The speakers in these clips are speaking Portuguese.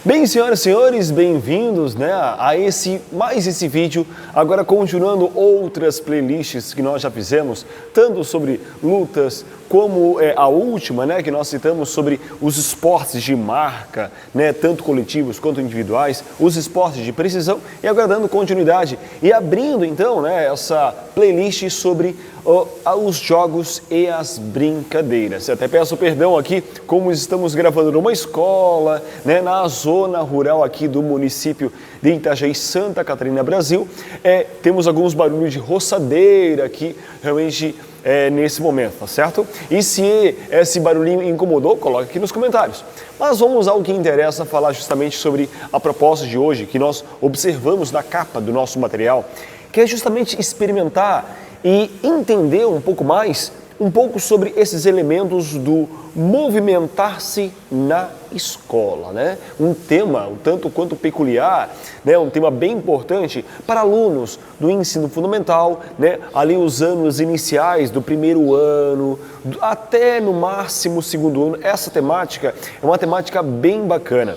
Bem, senhoras e senhores, bem-vindos, a mais esse vídeo. Agora continuando outras playlists que nós já fizemos, tanto sobre lutas como a última, que nós citamos sobre os esportes de marca, tanto coletivos quanto individuais, os esportes de precisão, e agora dando continuidade e abrindo então, essa playlist sobre os jogos e as brincadeiras. Eu até peço perdão aqui, como estamos gravando numa escola, na zona rural aqui do município de Itajaí, Santa Catarina, Brasil, temos alguns barulhos de roçadeira aqui, realmente nesse momento, tá certo? E se esse barulhinho incomodou, coloque aqui nos comentários. Mas vamos ao que interessa, falar justamente sobre a proposta de hoje, que nós observamos na capa do nosso material, que é justamente experimentar e entender um pouco mais, sobre esses elementos do movimentar-se na escola, Um tema um tanto quanto peculiar, Um tema bem importante para alunos do ensino fundamental, Ali os anos iniciais do primeiro ano, até no máximo segundo ano. Essa temática é uma temática bem bacana.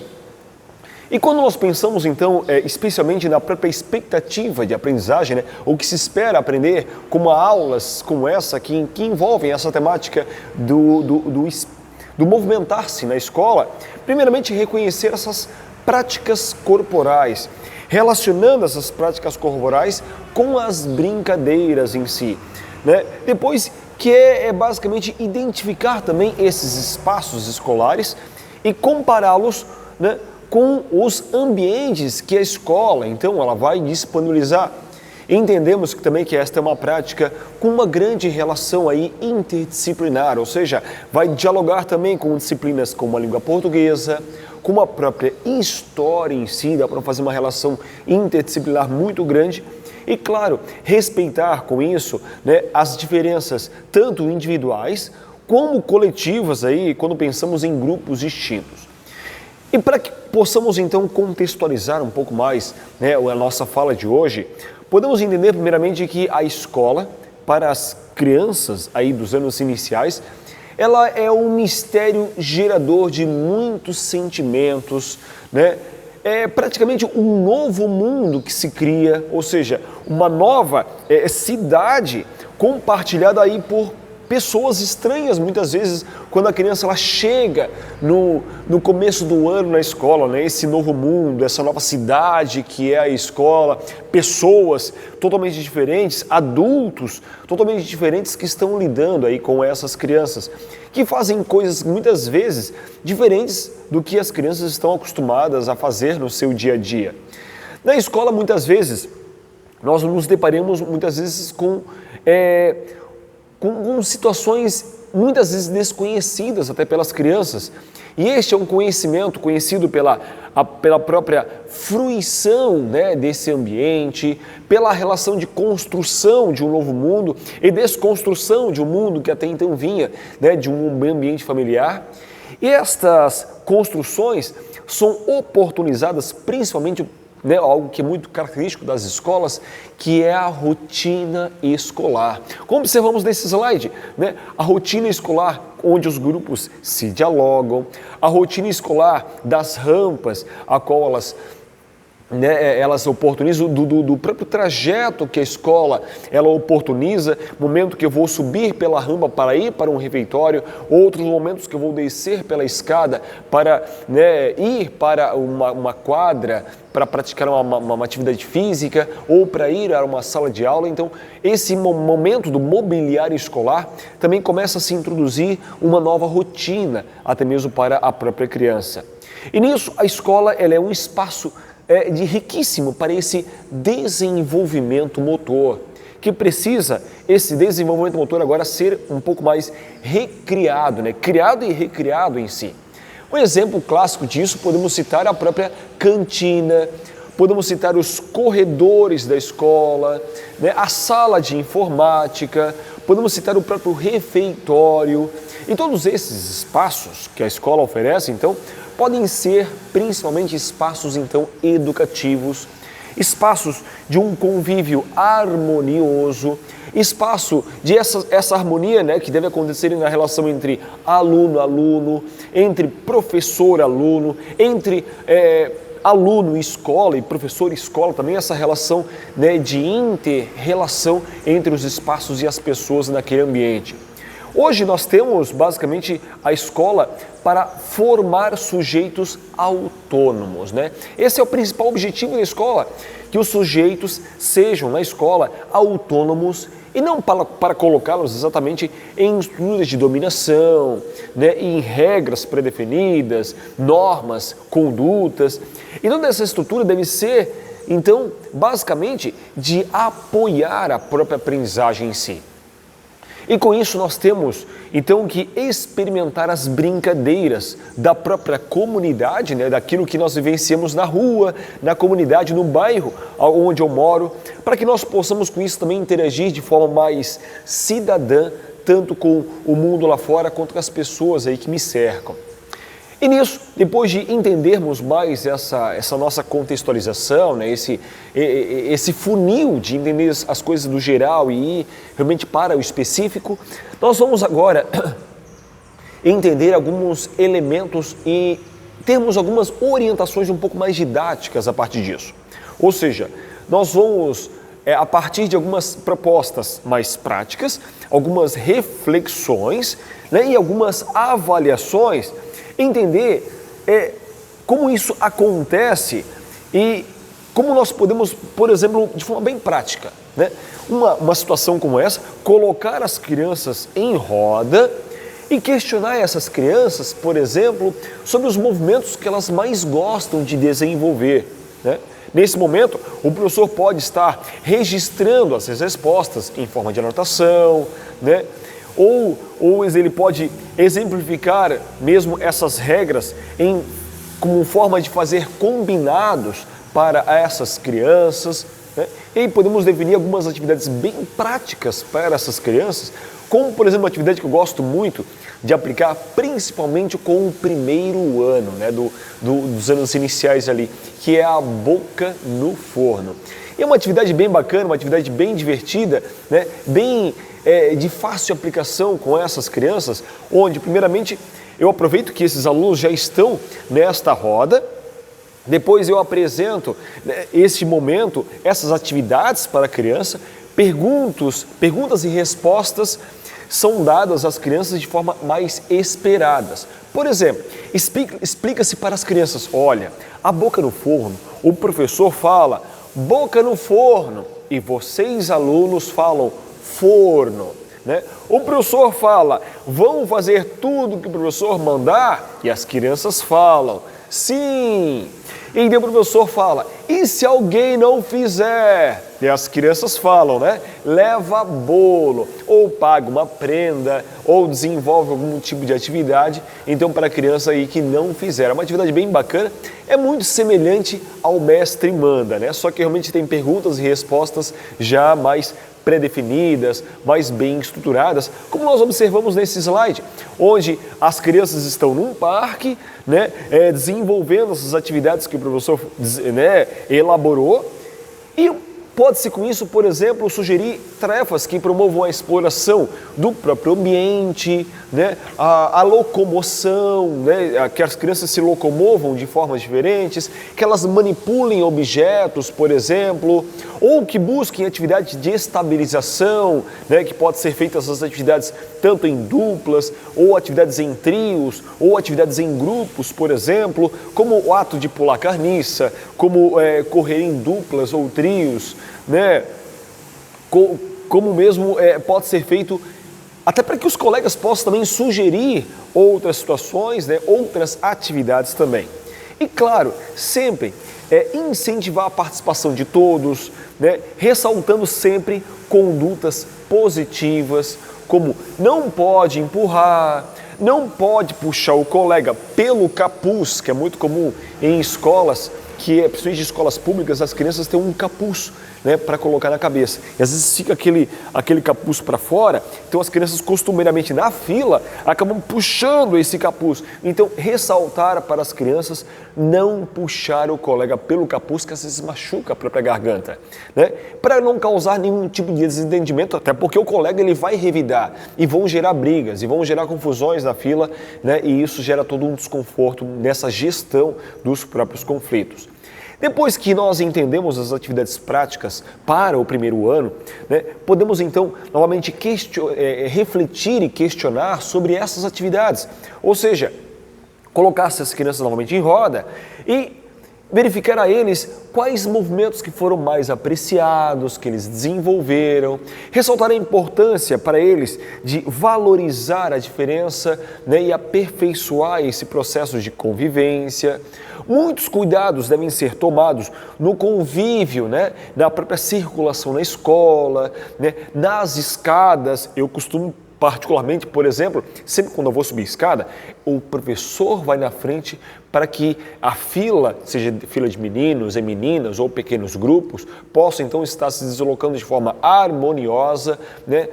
E quando nós pensamos, então, especialmente na própria expectativa de aprendizagem, o que se espera aprender, como aulas como essa, que envolvem essa temática do movimentar-se na escola, primeiramente reconhecer essas práticas corporais, relacionando essas práticas corporais com as brincadeiras em si. Depois, que é basicamente identificar também esses espaços escolares e compará-los, com os ambientes que a escola, então, ela vai disponibilizar. Entendemos que também que esta é uma prática com uma grande relação aí interdisciplinar, ou seja, vai dialogar também com disciplinas como a língua portuguesa, com a própria história em si, dá para fazer uma relação interdisciplinar muito grande. E, claro, respeitar com isso, as diferenças tanto individuais como coletivas aí, quando pensamos em grupos distintos. E para que possamos então contextualizar um pouco mais a nossa fala de hoje, podemos entender primeiramente que a escola, para as crianças aí dos anos iniciais, ela é um mistério gerador de muitos sentimentos, É praticamente um novo mundo que se cria, ou seja, uma nova cidade compartilhada aí por pessoas estranhas, muitas vezes, quando a criança ela chega no começo do ano na escola, esse novo mundo, essa nova cidade que é a escola, pessoas totalmente diferentes, adultos totalmente diferentes que estão lidando aí com essas crianças, que fazem coisas muitas vezes diferentes do que as crianças estão acostumadas a fazer no seu dia a dia. Na escola, muitas vezes, nós nos deparamos muitas vezes com situações muitas vezes desconhecidas até pelas crianças. E este é um conhecimento conhecido pela própria fruição desse ambiente, pela relação de construção de um novo mundo e desconstrução de um mundo que até então vinha de um ambiente familiar. E estas construções são oportunizadas principalmente algo que é muito característico das escolas, que é a rotina escolar. Como observamos nesse slide, a rotina escolar onde os grupos se dialogam, a rotina escolar das rampas, a qual elas oportunizam do próprio trajeto que a escola ela oportuniza, momento que eu vou subir pela rampa para ir para um refeitório, outros momentos que eu vou descer pela escada para ir para uma quadra, para praticar uma atividade física ou para ir a uma sala de aula. Então, esse momento do mobiliário escolar também começa a se introduzir uma nova rotina, até mesmo para a própria criança. E nisso, a escola ela é um espaço riquíssimo para esse desenvolvimento motor, que precisa esse desenvolvimento motor agora ser um pouco mais recriado, criado e recriado em si. Um exemplo clássico disso podemos citar a própria cantina, podemos citar os corredores da escola, a sala de informática, podemos citar o próprio refeitório. E todos esses espaços que a escola oferece, então, podem ser principalmente espaços, então, educativos espaços de um convívio harmonioso, espaço de essa harmonia, né, que deve acontecer na relação entre aluno-aluno, entre professor-aluno, entre aluno e escola e professor e escola, também essa relação, né, de inter-relação entre os espaços e as pessoas naquele ambiente. Hoje nós temos basicamente a escola para formar sujeitos autônomos, né? Esse é o principal objetivo da escola, que os sujeitos sejam na escola autônomos e não para colocá-los exatamente em estruturas de dominação, né, em regras predefinidas, normas, condutas. E toda essa estrutura deve ser, então, basicamente, de apoiar a própria aprendizagem em si. E com isso nós temos, então, que experimentar as brincadeiras da própria comunidade, né, daquilo que nós vivenciamos na rua, na comunidade, no bairro onde eu moro, para que nós possamos com isso também interagir de forma mais cidadã, tanto com o mundo lá fora quanto com as pessoas aí que me cercam. E nisso, depois de entendermos mais essa nossa contextualização, né, esse funil de entender as coisas do geral e ir realmente para o específico, nós vamos agora entender alguns elementos e termos algumas orientações um pouco mais didáticas a partir disso. Ou seja, nós vamos, a partir de algumas propostas mais práticas, algumas reflexões, né, e algumas avaliações, entender como isso acontece e como nós podemos, por exemplo, de forma bem prática, né? Uma situação como essa, colocar as crianças em roda e questionar essas crianças, por exemplo, sobre os movimentos que elas mais gostam de desenvolver, né? Nesse momento, o professor pode estar registrando as respostas em forma de anotação, né? Ou ele pode exemplificar mesmo essas regras como forma de fazer combinados para essas crianças, né? E aí podemos definir algumas atividades bem práticas para essas crianças, como, por exemplo, uma atividade que eu gosto muito de aplicar, principalmente com o primeiro ano, né, dos anos iniciais ali, que é a boca no forno. E é uma atividade bem bacana, uma atividade bem divertida, né, bem de fácil aplicação com essas crianças, onde, primeiramente, eu aproveito que esses alunos já estão nesta roda, depois eu apresento, né, esse momento, essas atividades para a criança, perguntas e respostas são dadas às crianças de forma mais esperadas. Por exemplo, explica-se para as crianças, olha, a boca no forno, o professor fala, boca no forno, e vocês alunos falam, forno, né? O professor fala, vamos fazer tudo que o professor mandar, e as crianças falam, sim. E daí o professor fala, e se alguém não fizer? E as crianças falam, né? Leva bolo, ou paga uma prenda, ou desenvolve algum tipo de atividade, então para a criança aí que não fizer. É uma atividade bem bacana, é muito semelhante ao mestre manda, né? Só que realmente tem perguntas e respostas já mais pré-definidas, mais bem estruturadas, como nós observamos nesse slide, onde as crianças estão num parque, né, desenvolvendo essas atividades que o professor, né, elaborou, e pode-se com isso, por exemplo, sugerir tarefas que promovam a exploração do próprio ambiente, né, a locomoção, né, que as crianças se locomovam de formas diferentes, que elas manipulem objetos, por exemplo, ou que busquem atividades de estabilização, né, que pode ser feitas essas atividades tanto em duplas, ou atividades em trios, ou atividades em grupos, por exemplo, como o ato de pular carniça, como correr em duplas ou trios, né? Como mesmo pode ser feito, até para que os colegas possam também sugerir outras situações, né? Outras atividades também. E claro, sempre incentivar a participação de todos, né? Ressaltando sempre condutas positivas, como não pode empurrar, não pode puxar o colega pelo capuz, que é muito comum em escolas que, principalmente de escolas públicas, as crianças têm um capuz, né, para colocar na cabeça. E às vezes fica aquele capuz para fora, então as crianças costumeiramente na fila acabam puxando esse capuz. Então, ressaltar para as crianças não puxar o colega pelo capuz, que às vezes machuca a própria garganta, né? Para não causar nenhum tipo de desentendimento, até porque o colega ele vai revidar e vão gerar brigas e vão gerar confusões na fila, né? E isso gera todo um desconforto nessa gestão dos próprios conflitos. Depois que nós entendemos as atividades práticas para o primeiro ano, né, podemos então novamente refletir e questionar sobre essas atividades. Ou seja, colocar essas crianças novamente em roda e verificar a eles quais movimentos que foram mais apreciados, que eles desenvolveram, ressaltar a importância para eles de valorizar a diferença, né, e aperfeiçoar esse processo de convivência. Muitos cuidados devem ser tomados no convívio, né, na própria circulação na escola, né, nas escadas. Eu costumo particularmente, por exemplo, sempre quando eu vou subir escada, o professor vai na frente para que a fila, seja fila de meninos e meninas ou pequenos grupos, possa então estar se deslocando de forma harmoniosa, né?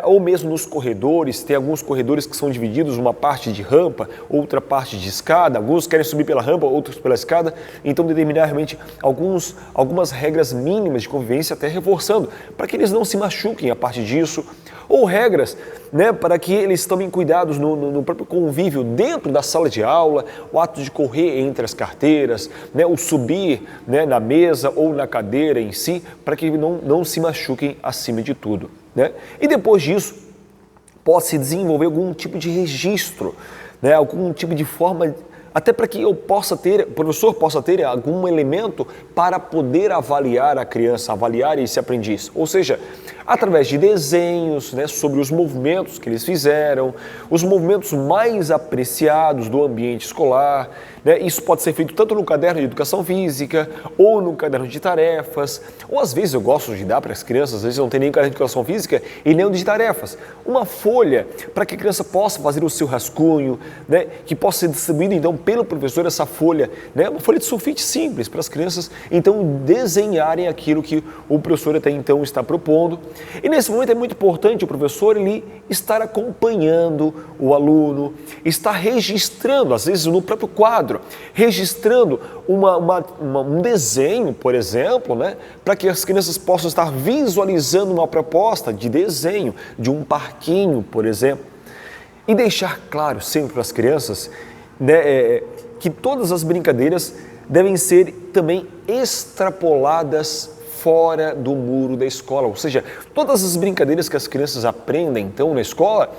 Ou mesmo nos corredores, tem alguns corredores que são divididos, uma parte de rampa, outra parte de escada, alguns querem subir pela rampa, outros pela escada, então determinar realmente algumas regras mínimas de convivência, até reforçando, para que eles não se machuquem a partir disso, ou regras, né, para que eles tomem cuidados no próprio convívio dentro da sala de aula, o ato de correr entre as carteiras, né, o subir, né, na mesa ou na cadeira em si, para que não se machuquem acima de tudo, né? E depois disso, pode-se desenvolver algum tipo de registro, né, algum tipo de forma, até para que o professor possa ter algum elemento para poder avaliar a criança, avaliar esse aprendiz. Ou seja, através de desenhos, né, sobre os movimentos que eles fizeram, os movimentos mais apreciados do ambiente escolar, né? Isso pode ser feito tanto no caderno de educação física ou no caderno de tarefas, ou às vezes eu gosto de dar para as crianças, às vezes não tem nem caderno de educação física e nem o de tarefas, uma folha para que a criança possa fazer o seu rascunho, né, que possa ser distribuído então pelo professor essa folha, né, uma folha de sulfite simples para as crianças então desenharem aquilo que o professor até então está propondo. E nesse momento é muito importante o professor ele estar acompanhando o aluno, estar registrando, às vezes no próprio quadro, registrando um desenho, por exemplo, né, para que as crianças possam estar visualizando uma proposta de desenho, de um parquinho, por exemplo. E deixar claro sempre para as crianças, né, que todas as brincadeiras devem ser também extrapoladas fora do muro da escola, ou seja, todas as brincadeiras que as crianças aprendem então na escola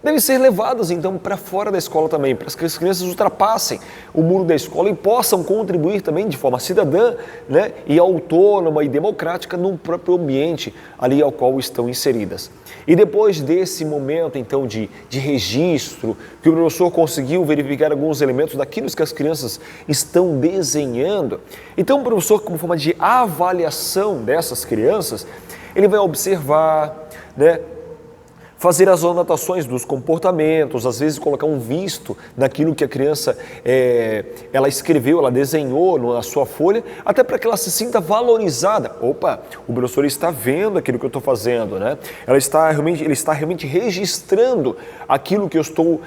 devem ser levadas então para fora da escola também, para que as crianças ultrapassem o muro da escola e possam contribuir também de forma cidadã, né, e autônoma e democrática no próprio ambiente ali ao qual estão inseridas. E depois desse momento então de registro, que o professor conseguiu verificar alguns elementos daquilo que as crianças estão desenhando, então o professor, como forma de avaliação dessas crianças, ele vai observar, né, fazer as anotações dos comportamentos, às vezes colocar um visto naquilo que a criança ela escreveu, ela desenhou na sua folha, até para que ela se sinta valorizada. Opa, o professor está vendo aquilo que eu estou fazendo, né? Ele está realmente registrando aquilo que eu estou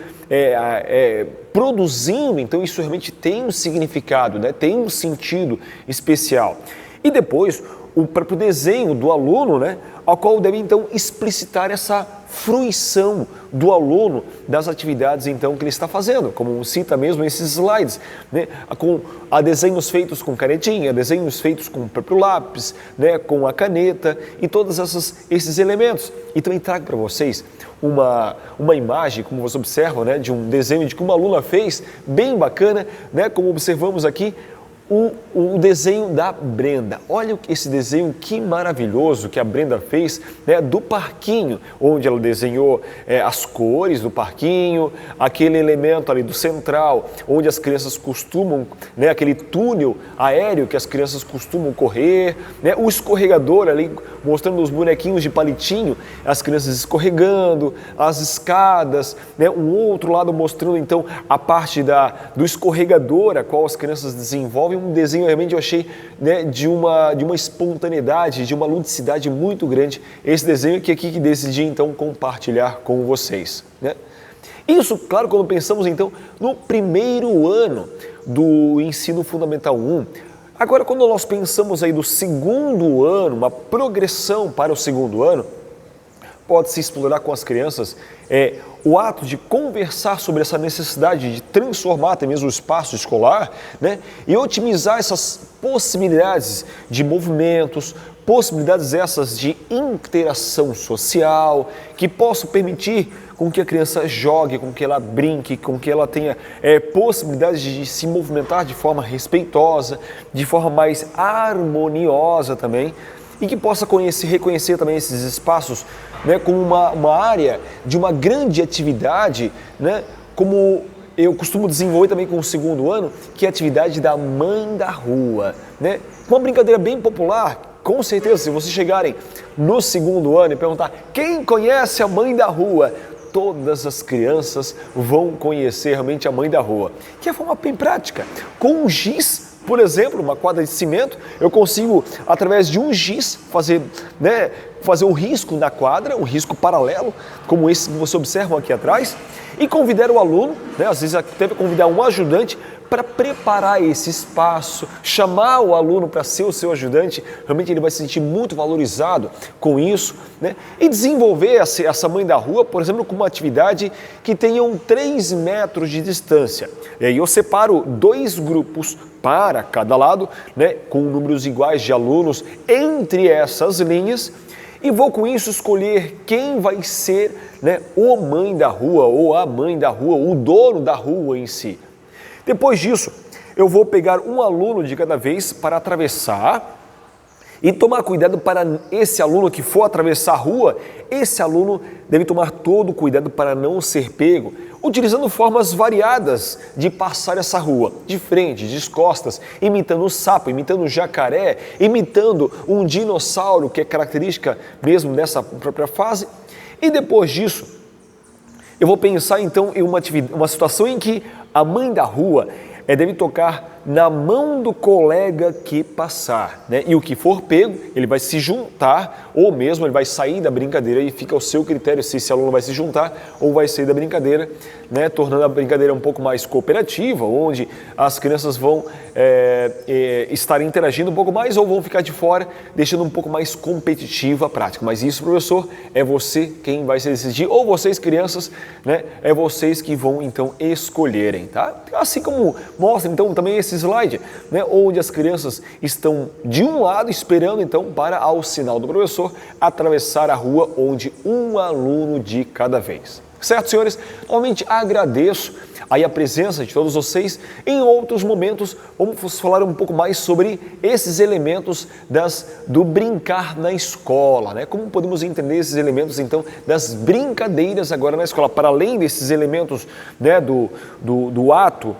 produzindo, então isso realmente tem um significado, né? Tem um sentido especial. E depois, o próprio desenho do aluno, né, ao qual deve então explicitar essa fruição do aluno das atividades então que ele está fazendo, como cita mesmo esses slides, né, com desenhos feitos com canetinha, desenhos feitos com o próprio lápis, né, com a caneta e todos esses elementos. E também trago para vocês uma imagem, como você observa, né, de um desenho de que uma aluna fez, bem bacana, né, como observamos aqui, o desenho da Brenda. Olha esse desenho que maravilhoso que a Brenda fez, né, do parquinho, onde ela desenhou as cores do parquinho, aquele elemento ali do central, onde as crianças costumam, né, aquele túnel aéreo que as crianças costumam correr, né, o escorregador ali mostrando os bonequinhos de palitinho, as crianças escorregando, as escadas, né? Um outro lado mostrando então a parte do escorregador, a qual as crianças desenvolvem. Um desenho realmente eu achei, né, de uma espontaneidade, de uma ludicidade muito grande. Esse desenho que aqui que decidi então compartilhar com vocês, né? Isso, claro, quando pensamos então no primeiro ano do ensino fundamental 1. Agora, quando nós pensamos aí do segundo ano, uma progressão para o segundo ano, pode-se explorar com as crianças o ato de conversar sobre essa necessidade de transformar até mesmo o espaço escolar, né, e otimizar essas possibilidades de movimentos, possibilidades essas de interação social, que possam permitir com que a criança jogue, com que ela brinque, com que ela tenha possibilidades de se movimentar de forma respeitosa, de forma mais harmoniosa também, e que possa reconhecer também esses espaços, né, como uma área de uma grande atividade, né, como eu costumo desenvolver também com o segundo ano, que é a atividade da mãe da rua, né? Uma brincadeira bem popular. Com certeza, se vocês chegarem no segundo ano e perguntar quem conhece a mãe da rua, todas as crianças vão conhecer realmente a mãe da rua, que é a forma bem prática. Com um giz, por exemplo, uma quadra de cimento, eu consigo, através de um giz, fazer um risco na quadra, um risco paralelo, como esse que você observa aqui atrás, e convidar o aluno, né, às vezes até convidar um ajudante para preparar esse espaço, chamar o aluno para ser o seu ajudante. Realmente ele vai se sentir muito valorizado com isso, né? E desenvolver essa mãe da rua, por exemplo, com uma atividade que tenham 3 metros de distância. E aí eu separo 2 grupos para cada lado, né, com números iguais de alunos entre essas linhas, e vou com isso escolher quem vai ser, né, o mãe da rua ou a mãe da rua, o dono da rua em si. Depois disso, eu vou pegar um aluno de cada vez para atravessar e tomar cuidado para esse aluno que for atravessar a rua, esse aluno deve tomar todo o cuidado para não ser pego, utilizando formas variadas de passar essa rua, de frente, de costas, imitando o sapo, imitando o jacaré, imitando um dinossauro, que é característica mesmo dessa própria fase. E depois disso, eu vou pensar então em uma situação em que a mãe da rua deve tocar na mão do colega que passar, né? E o que for pego, ele vai se juntar, ou mesmo ele vai sair da brincadeira, e fica ao seu critério se esse aluno vai se juntar ou vai sair da brincadeira, né? Tornando a brincadeira um pouco mais cooperativa, onde as crianças vão estar interagindo um pouco mais ou vão ficar de fora, deixando um pouco mais competitiva a prática. Mas isso, professor, é você quem vai se decidir, ou vocês, crianças, né? É vocês que vão então escolherem, tá? Assim como mostra então também esse slide, né, onde as crianças estão de um lado esperando então para, ao sinal do professor, atravessar a rua, onde um aluno de cada vez. Certo, senhores? Novamente agradeço aí a presença de todos vocês. Em outros momentos vamos falar um pouco mais sobre esses elementos do brincar na escola, né? Como podemos entender esses elementos então das brincadeiras agora na escola, para além desses elementos, né, do ato,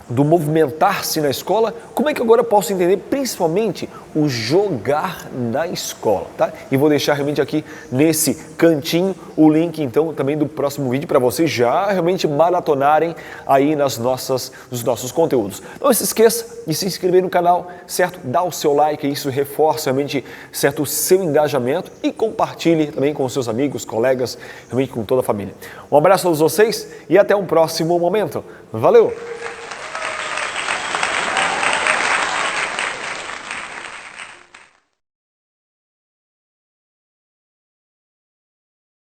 do movimentar-se na escola, como é que agora eu posso entender principalmente o jogar na escola, tá? E vou deixar realmente aqui nesse cantinho o link então também do próximo vídeo para vocês já realmente maratonarem aí nos nossos conteúdos. Não se esqueça de se inscrever no canal, certo? Dá o seu like, isso reforça realmente, certo, o seu engajamento, e compartilhe também com os seus amigos, colegas, realmente com toda a família. Um abraço a todos vocês e até um próximo momento. Valeu!